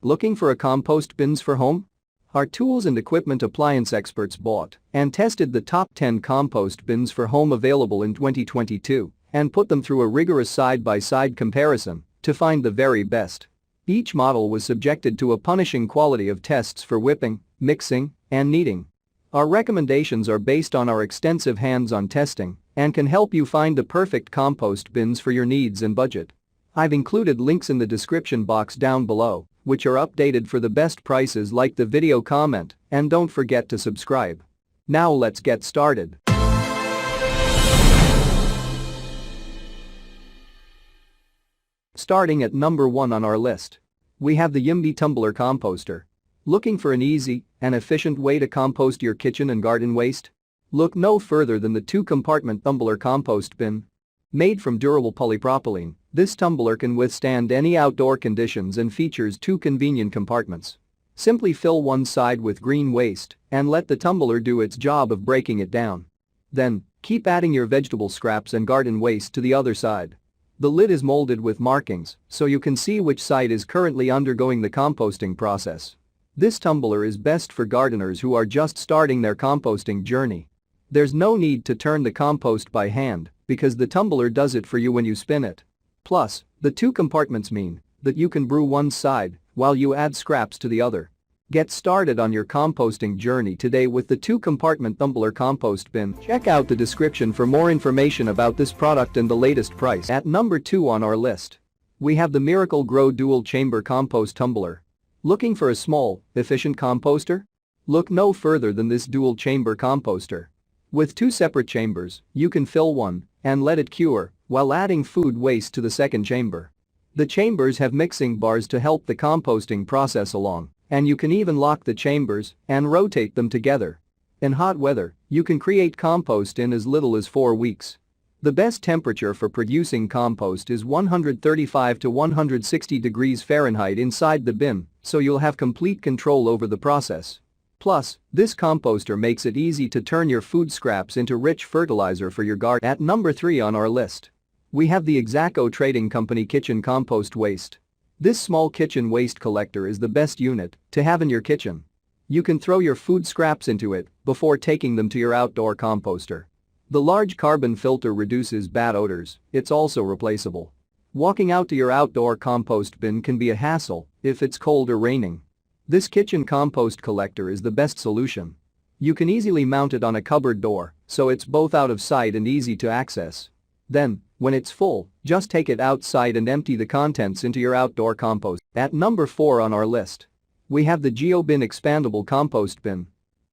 Looking for a compost bins for home? Our tools and equipment appliance experts bought and tested the top 10 compost bins for home available in 2022 and put them through a rigorous side-by-side comparison to find the very best. Each model was subjected to a punishing quality of tests for whipping, mixing, and kneading. Our recommendations are based on our extensive hands-on testing and can help you find the perfect compost bins for your needs and budget. I've included links in the description box down below, which are updated for the best prices. Like the video, comment, and don't forget to subscribe. Now let's get started. Starting at number 1 on our list, we have the Indy Tumbler Composter. Looking for an easy and efficient way to compost your kitchen and garden waste? Look no further than the 2-compartment Tumbler compost bin. Made from durable polypropylene, this tumbler can withstand any outdoor conditions and features 2 convenient compartments. Simply fill one side with green waste and let the tumbler do its job of breaking it down. Then, keep adding your vegetable scraps and garden waste to the other side. The lid is molded with markings so you can see which side is currently undergoing the composting process. This tumbler is best for gardeners who are just starting their composting journey. There's no need to turn the compost by hand because the tumbler does it for you when you spin it. Plus, the 2 compartments mean that you can brew one side while you add scraps to the other. Get started on your composting journey today with the 2-compartment Tumbler compost bin. Check out the description for more information about this product and the latest price. At number 2 on our list, we have the Miracle Grow Dual Chamber Compost Tumbler. Looking for a small, efficient composter? Look no further than this dual chamber composter. With 2 separate chambers, you can fill one and let it cure while adding food waste to the second chamber. The chambers have mixing bars to help the composting process along, and you can even lock the chambers and rotate them together. In hot weather, you can create compost in as little as 4 weeks. The best temperature for producing compost is 135 to 160 degrees Fahrenheit inside the bin, so you'll have complete control over the process. Plus, this composter makes it easy to turn your food scraps into rich fertilizer for your garden. At number 3 on our list, we have the Exoco Trading Company Kitchen Compost Waste. This small kitchen waste collector is the best unit to have in your kitchen. You can throw your food scraps into it before taking them to your outdoor composter. The large carbon filter reduces bad odors. It's also replaceable. Walking out to your outdoor compost bin can be a hassle if it's cold or raining. This kitchen compost collector is the best solution. You can easily mount it on a cupboard door, so it's both out of sight and easy to access. Then, when it's full, just take it outside and empty the contents into your outdoor compost. At number 4 on our list, we have the Geo Bin Expandable Compost Bin.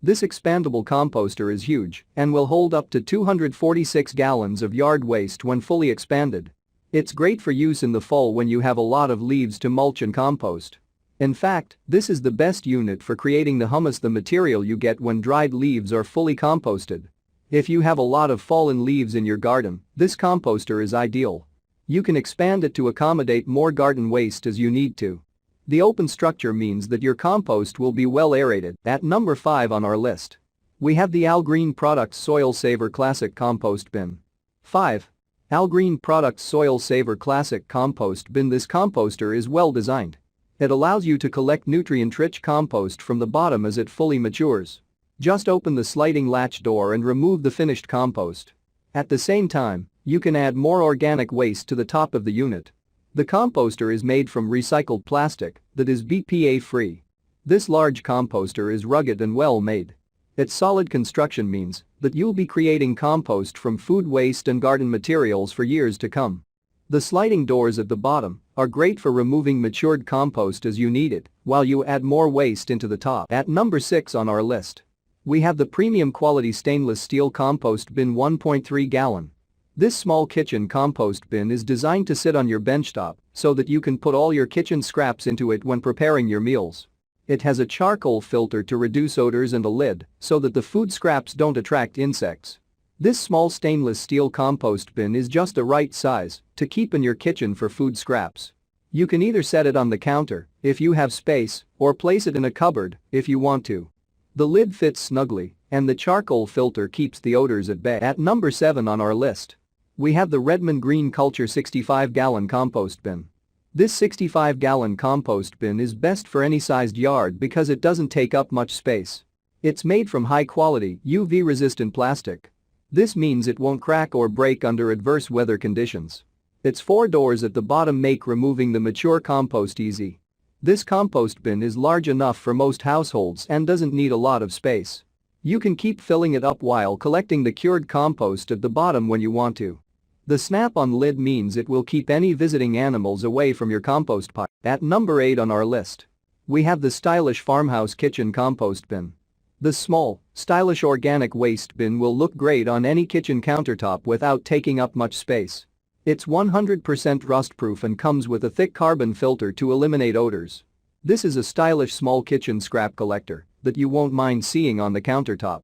This expandable composter is huge and will hold up to 246 gallons of yard waste when fully expanded. It's great for use in the fall when you have a lot of leaves to mulch and compost. In fact, this is the best unit for creating the humus, the material you get when dried leaves are fully composted. If you have a lot of fallen leaves in your garden, this composter is ideal. You can expand it to accommodate more garden waste as you need to. The open structure means that your compost will be well aerated. At number 5 on our list, we have the Algreen Products Soil Saver Classic Compost Bin. 5. Algreen Products Soil Saver Classic Compost Bin. This composter is well designed. It allows you to collect nutrient-rich compost from the bottom as it fully matures. Just open the sliding latch door and remove the finished compost. At the same time, you can add more organic waste to the top of the unit. The composter is made from recycled plastic that is BPA-free. This large composter is rugged and well made. Its solid construction means that you'll be creating compost from food waste and garden materials for years to come. The sliding doors at the bottom are great for removing matured compost as you need it, while you add more waste into the top. At number 6 on our list, we have the premium quality stainless steel compost bin 1.3 gallon. This small kitchen compost bin is designed to sit on your bench top so that you can put all your kitchen scraps into it when preparing your meals. It has a charcoal filter to reduce odors and a lid so that the food scraps don't attract insects. This small stainless steel compost bin is just the right size to keep in your kitchen for food scraps. You can either set it on the counter if you have space or place it in a cupboard if you want to. The lid fits snugly and the charcoal filter keeps the odors at bay. At number 7 on our list, we have the Redmond Green Culture 65-gallon compost bin. This 65-gallon compost bin is best for any sized yard because it doesn't take up much space. It's made from high-quality, UV-resistant plastic. This means it won't crack or break under adverse weather conditions. Its 4 doors at the bottom make removing the mature compost easy. This compost bin is large enough for most households and doesn't need a lot of space. You can keep filling it up while collecting the cured compost at the bottom when you want to. The snap-on lid means it will keep any visiting animals away from your compost pile. At number 8 on our list, we have the stylish Farmhouse kitchen compost bin. This small, stylish organic waste bin will look great on any kitchen countertop without taking up much space. It's 100% rust-proof and comes with a thick carbon filter to eliminate odors. This is a stylish small kitchen scrap collector that you won't mind seeing on the countertop.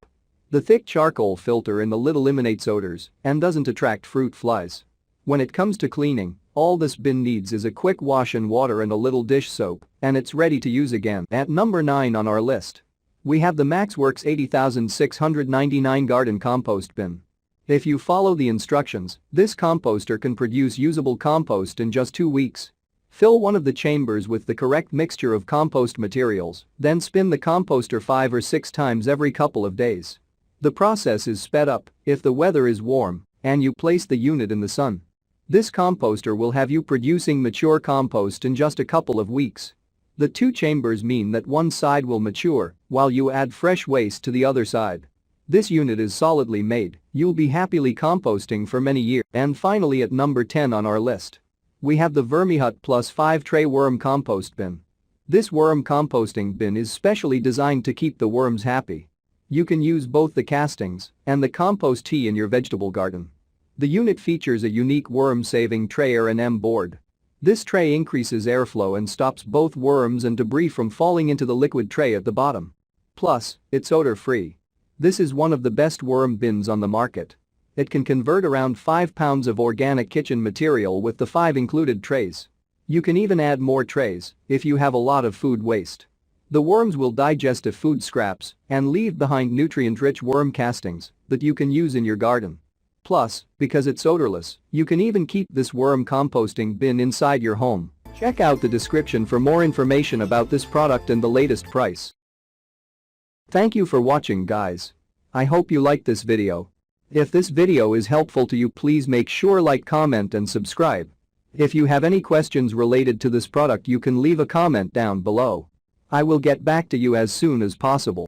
The thick charcoal filter in the lid eliminates odors and doesn't attract fruit flies. When it comes to cleaning, all this bin needs is a quick wash in water and a little dish soap, and it's ready to use again. At number 9 on our list, we have the Maxworks 80,699 garden compost bin. If you follow the instructions, this composter can produce usable compost in just 2 weeks. Fill one of the chambers with the correct mixture of compost materials, then spin the composter 5 or 6 times every couple of days. The process is sped up if the weather is warm and you place the unit in the sun. This composter will have you producing mature compost in just a couple of weeks. The 2 chambers mean that one side will mature while you add fresh waste to the other side. This unit is solidly made, you'll be happily composting for many years. And finally at number 10 on our list, we have the Vermi Hut Plus 5 Tray Worm Compost Bin. This worm composting bin is specially designed to keep the worms happy. You can use both the castings and the compost tea in your vegetable garden. The unit features a unique worm-saving tray R&M board. This tray increases airflow and stops both worms and debris from falling into the liquid tray at the bottom. Plus, it's odor-free. This is one of the best worm bins on the market. It can convert around 5 pounds of organic kitchen material with the 5 included trays. You can even add more trays if you have a lot of food waste. The worms will digest the food scraps and leave behind nutrient-rich worm castings that you can use in your garden. Plus, because it's odorless, you can even keep this worm composting bin inside your home. Check out the description for more information about this product and the latest price. Thank you for watching, guys. I hope you liked this video. If this video is helpful to you, please make sure like, comment and subscribe. If you have any questions related to this product, you can leave a comment down below. I will get back to you as soon as possible.